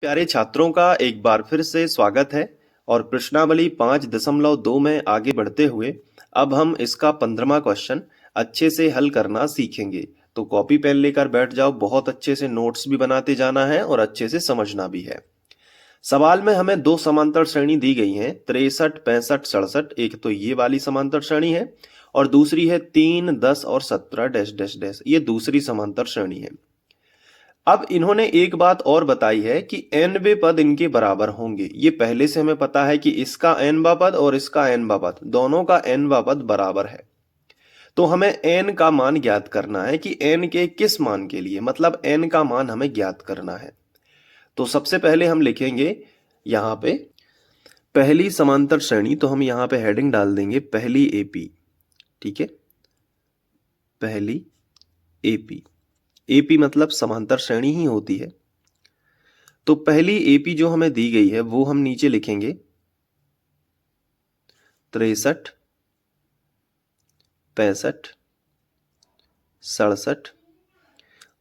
प्यारे छात्रों का एक बार फिर से स्वागत है और प्रश्नावली 5.2 में आगे बढ़ते हुए अब हम इसका 15वां क्वेश्चन अच्छे से हल करना सीखेंगे। तो कॉपी पेन लेकर बैठ जाओ, बहुत अच्छे से नोट्स भी बनाते जाना है और अच्छे से समझना भी है। सवाल में हमें दो समांतर श्रेणी दी गई हैं, 63, 65, 67। एक तो ये वाली समांतर श्रेणी है और दूसरी है 3, 10 और 17 डैश डैश डैश, ये दूसरी समांतर श्रेणी है। अब इन्होंने एक बात और बताई है कि nवे पद इनके बराबर होंगे। ये पहले से हमें पता है कि इसका nवा पद और इसका nवा पद, दोनों का nवा पद बराबर है। तो हमें n का मान ज्ञात करना है कि n के किस मान के लिए, मतलब n का मान हमें ज्ञात करना है। तो सबसे पहले हम लिखेंगे यहाँ पे पहली समांतर श्रेणी, तो हम यहाँ पे हेडिंग डाल देंगे पहली एपी। ठीक है, पहली एपी। एपी मतलब समांतर श्रेणी ही होती है। तो पहली एपी जो हमें दी गई है वो हम नीचे लिखेंगे 63, 65, 67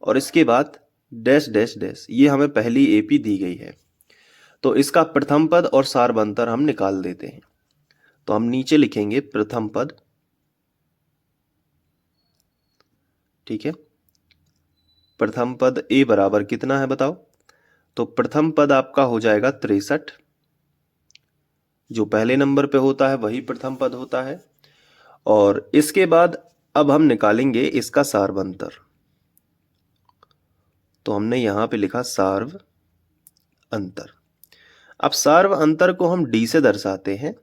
और इसके बाद डैश डैश डैश, ये हमें पहली एपी दी गई है। तो इसका प्रथम पद और सारबंतर हम निकाल देते हैं। तो हम नीचे लिखेंगे प्रथम पद। ठीक है, प्रथम पद ए बराबर कितना है बताओ। तो प्रथम पद आपका हो जाएगा 63, जो पहले नंबर पे होता है वही प्रथम पद होता है। और इसके बाद अब हम निकालेंगे इसका सारबंतर। तो हमने यहां पे लिखा सार्व अंतर। अब सार्व अंतर को हम डी से दर्शाते हैं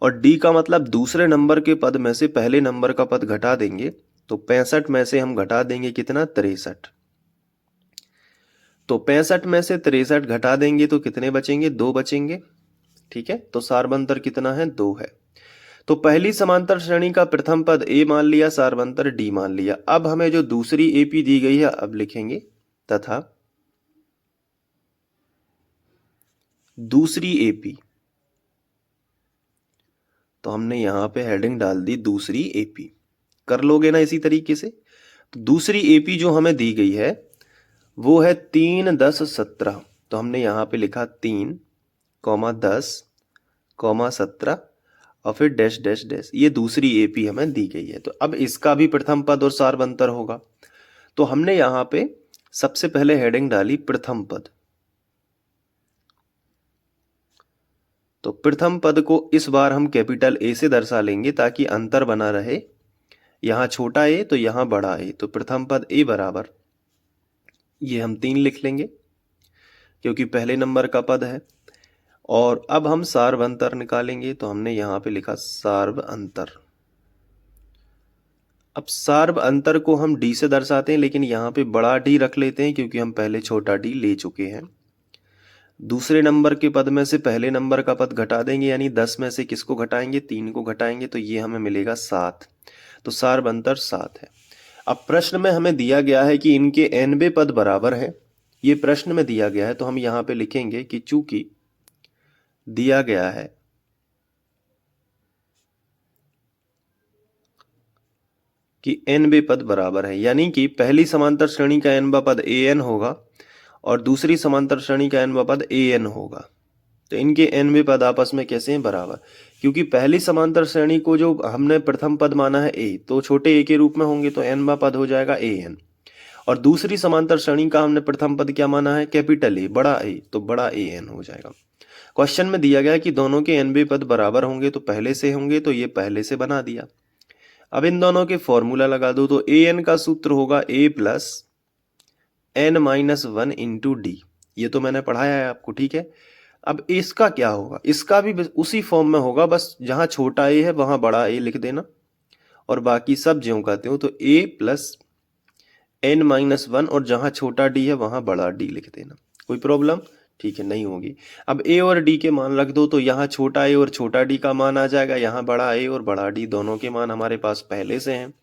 और डी का मतलब दूसरे नंबर के पद में से पहले नंबर का पद घटा देंगे। तो 65 में से हम घटा देंगे कितना, 63। तो 65 में से 63 घटा देंगे तो कितने बचेंगे, 2 बचेंगे। ठीक है, तो सारबंतर कितना है, 2 है। तो पहली समांतर श्रेणी का प्रथम पद ए मान लिया, सारबंतर डी मान लिया। अब हमें जो दूसरी एपी दी गई है अब लिखेंगे तथा दूसरी एपी। तो हमने यहां पे हेडिंग डाल दी दूसरी एपी। कर लोगे ना इसी तरीके से। तो दूसरी एपी जो हमें दी गई है वो है 3, 10, 17। तो हमने यहां पे लिखा 3, 10, 17 और फिर डैश डैश डैश, ये दूसरी एपी हमें दी गई है। तो अब इसका भी प्रथम पद और सारबंतर होगा। तो हमने यहां पे सबसे पहले हेडिंग डाली प्रथम पद। तो प्रथम पद को इस बार हम कैपिटल ए से दर्शा लेंगे ताकि अंतर बना रहे। यहां छोटा ए तो यहां बड़ा ए, तो प्रथम पद ए बराबर, ये हम 3 लिख लेंगे क्योंकि पहले नंबर का पद है। और अब हम सार्व अंतर निकालेंगे। तो हमने यहां पे लिखा सार्व अंतर। अब सार्व अंतर को हम डी से दर्शाते हैं, लेकिन यहां पे बड़ा डी रख लेते हैं क्योंकि हम पहले छोटा डी ले चुके हैं। दूसरे नंबर के पद में से पहले नंबर का पद घटा देंगे, यानी 10 में से किसको घटाएंगे, 3 को घटाएंगे, तो ये हमें मिलेगा 7। तो सार्व अंतर 7 है। अब प्रश्न में हमें दिया गया है कि इनके nवे पद बराबर हैं। ये प्रश्न में दिया गया है तो हम यहां पे लिखेंगे कि चूंकि दिया गया है कि nवे पद बराबर है, यानी कि पहली समांतर श्रेणी का nवा पद an होगा और दूसरी समांतर श्रेणी का nवा पद an होगा। तो इनके nवे पद आपस में कैसे हैं, बराबर। क्योंकि पहली समांतर श्रेणी को जो हमने प्रथम पद माना है a, तो छोटे a के रूप में होंगे, तो nवा पद हो जाएगा an। और दूसरी समांतर श्रेणी का हमने प्रथम पद क्या माना है, कैपिटल ए, बड़ा ए, तो बड़ा an हो जाएगा। क्वेश्चन में दिया गया है कि दोनों के nवे पद बराबर होंगे, तो पहले से होंगे, तो ये पहले से बना दिया। अब इन दोनों के फॉर्मूला लगा दो। तो an का सूत्र होगा a plus n-1 into D. ये तो मैंने पढ़ाया है आपको, ठीक है। अब इसका क्या होगा, इसका भी उसी फॉर्म में होगा, बस जहां छोटा ए है वहां बड़ा ए लिख देना और बाकी सब ज्यों कहते हो। तो a प्लस n-1 और जहां छोटा डी है वहां बड़ा डी लिख देना। कोई प्रॉब्लम, ठीक है, नहीं होगी। अब a और d के मान रख दो, तो यहाँ छोटा a और छोटा d का मान आ जाएगा, यहाँ बड़ा a और बड़ा d दोनों के मान हमारे पास पहले से हैं।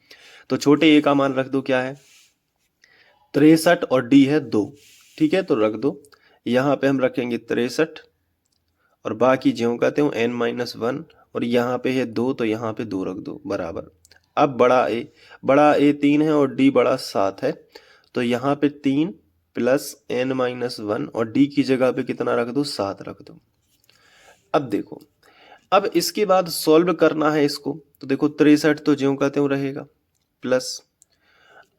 तो छोटे a का मान रख दो, क्या है 63 और d है 2। ठीक है, तो रख दो। यहाँ पे हम रखेंगे 63 और बाकी ज्यों कहते हो n-1 और यहाँ पे है 2, तो यहाँ पे 2 रख दो, बराबर। अब बड़ा ए 3 है और d बड़ा 7 है, तो यहाँ पे 3 प्लस n-1 और d की जगह पे कितना रख दो, 7 रख दो। अब देखो, अब इसके बाद सॉल्व करना है इसको, तो देखो 63 तो ज्यों का त्यों रहेगा प्लस।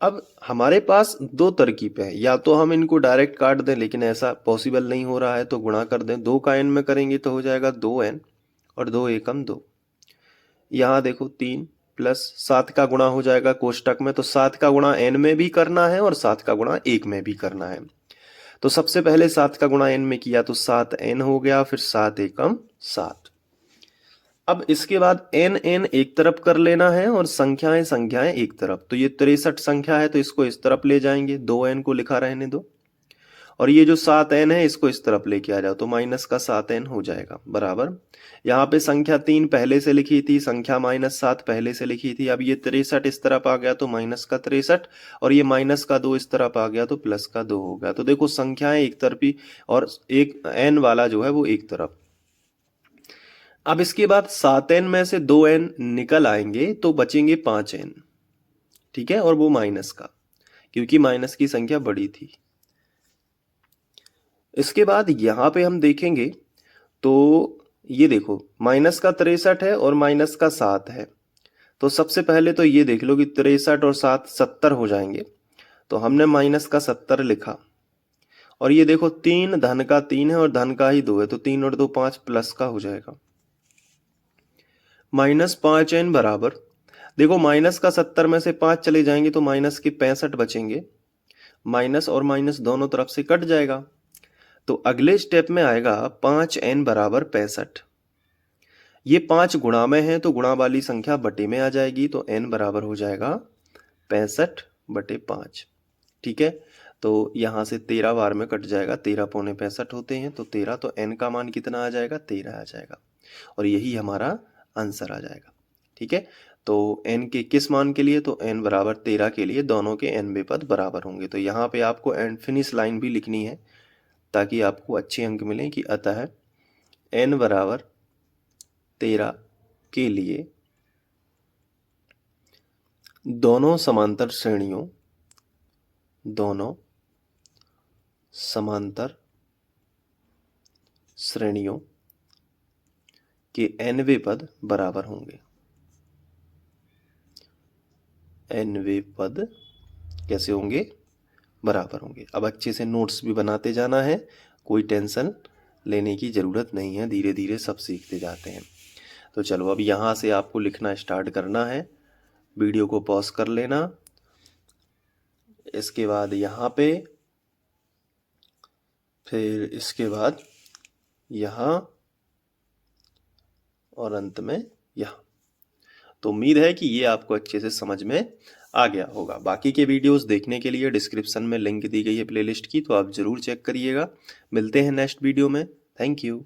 अब हमारे पास दो तरकीब है, या तो हम इनको डायरेक्ट काट दें, लेकिन ऐसा पॉसिबल नहीं हो रहा है तो गुणा कर दें। 2 का n में करेंगे तो हो जाएगा 2n और 2 एकम 2। यहाँ देखो 3 प्लस 7 का गुणा हो जाएगा कोष्टक में, तो 7 का गुणा n में भी करना है और 7 का गुणा 1 में भी करना है। तो सबसे पहले 7 का गुणा n में किया तो 7n हो गया, फिर 7 एकम 7। अब इसके बाद n एक तरफ कर लेना है और संख्याएं एक तरफ। तो ये 63 संख्या है तो इसको इस तरफ ले जाएंगे, 2n को लिखा रहने दो, और ये जो 7n है इसको इस तरफ लेके आ जाओ, तो माइनस का 7n हो जाएगा बराबर। यहाँ पे संख्या 3 पहले से लिखी थी, संख्या -7 पहले से लिखी थी। अब ये 63 इस तरफ आ गया तो माइनस का 63, और ये माइनस का 2 इस तरफ आ गया तो प्लस का 2 हो गया। तो देखो संख्याएं एक तरफी और एक n वाला जो है वो एक तरफ। अब इसके बाद 7n में से 2n निकल आएंगे तो बचेंगे 5n, ठीक है, और वो माइनस का, क्योंकि माइनस की संख्या बड़ी थी। इसके बाद यहां पे हम देखेंगे तो ये देखो माइनस का 63 है और माइनस का 7 है। तो सबसे पहले तो ये देख लो कि 63 और 7 70 हो जाएंगे, तो हमने माइनस का 70 लिखा। और ये देखो 3 धन का 3 है और धन का ही 2 है, तो 3 और 2 5 प्लस का हो जाएगा। -5n बराबर, देखो माइनस का 70 में से 5 चले जाएंगे तो माइनस के 65 बचेंगे, माइनस और माइनस दोनों तरफ से कट जाएगा। तो अगले स्टेप में आएगा 5n बराबर 65। ये 5 गुणा में है तो गुणा वाली संख्या बटे में आ जाएगी, तो n बराबर हो जाएगा 65/5, ठीक है। तो यहां से 13 बार में कट जाएगा, 13 पौने 65 होते हैं, तो 13, तो n का मान कितना आ जाएगा, 13 आ जाएगा, और यही हमारा आंसर आ जाएगा, ठीक है। तो n के किस मान के लिए, तो n बराबर 13 के लिए दोनों के nवें पद बराबर होंगे। तो यहाँ पे आपको एंड फिनिश लाइन भी लिखनी है ताकि आपको अच्छे अंक मिलें कि अतः n बराबर 13 के लिए दोनों समांतर श्रेणियों के nवें पद बराबर होंगे। nवें पद कैसे होंगे, बराबर होंगे। अब अच्छे से नोट्स भी बनाते जाना है, कोई टेंशन लेने की ज़रूरत नहीं है, धीरे धीरे सब सीखते जाते हैं। तो चलो अब यहाँ से आपको लिखना स्टार्ट करना है, वीडियो को पॉज कर लेना। इसके बाद यहाँ पे, फिर इसके बाद यहाँ, और अंत में यहाँ। तो उम्मीद है कि ये आपको अच्छे से समझ में आ गया होगा। बाकी के वीडियोस देखने के लिए डिस्क्रिप्शन में लिंक दी गई है प्लेलिस्ट की, तो आप ज़रूर चेक करिएगा। मिलते हैं नेक्स्ट वीडियो में। Thank you.